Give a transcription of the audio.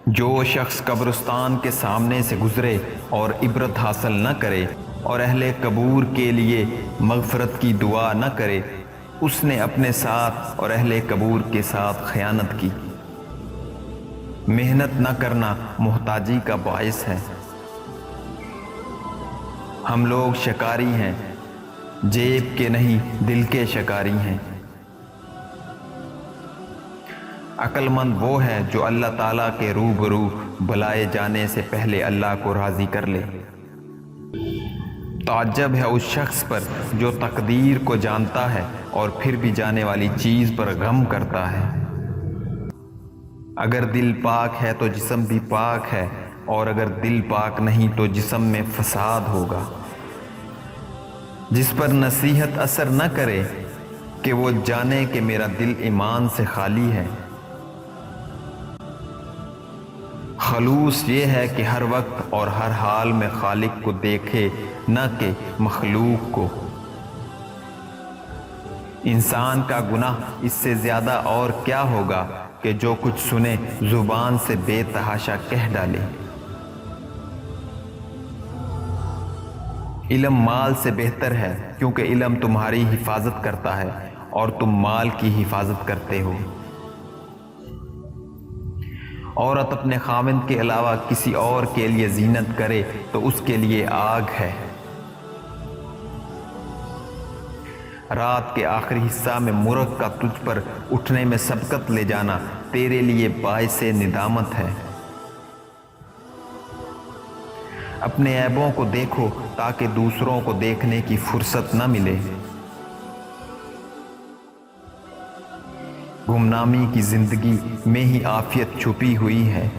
جو شخص قبرستان کے سامنے سے گزرے اور عبرت حاصل نہ کرے اور اہل قبور کے لیے مغفرت کی دعا نہ کرے، اس نے اپنے ساتھ اور اہل قبور کے ساتھ خیانت کی۔ محنت نہ کرنا محتاجی کا باعث ہے۔ ہم لوگ شکاری ہیں، جیب کے نہیں دل کے شکاری ہیں۔ عقل مند وہ ہے جو اللہ تعالیٰ کے روبرو بلائے جانے سے پہلے اللہ کو راضی کر لے۔ تعجب ہے اس شخص پر جو تقدیر کو جانتا ہے اور پھر بھی جانے والی چیز پر غم کرتا ہے۔ اگر دل پاک ہے تو جسم بھی پاک ہے، اور اگر دل پاک نہیں تو جسم میں فساد ہوگا۔ جس پر نصیحت اثر نہ کرے کہ وہ جانے کہ میرا دل ایمان سے خالی ہے۔ خلوص یہ ہے کہ ہر وقت اور ہر حال میں خالق کو دیکھے، نہ کہ مخلوق کو۔ انسان کا گناہ اس سے زیادہ اور کیا ہوگا کہ جو کچھ سنے زبان سے بے تحاشا کہہ ڈالے۔ علم مال سے بہتر ہے، کیونکہ علم تمہاری حفاظت کرتا ہے اور تم مال کی حفاظت کرتے ہو۔ عورت اپنے خاوند کے علاوہ کسی اور کے لیے زینت کرے تو اس کے لیے آگ ہے۔ رات کے آخری حصہ میں مرغ کا تجھ پر اٹھنے میں سبقت لے جانا تیرے لیے باعث ندامت ہے۔ اپنے عیبوں کو دیکھو تاکہ دوسروں کو دیکھنے کی فرصت نہ ملے۔ گمنامی کی زندگی میں ہی عافیت چھپی ہوئی ہے۔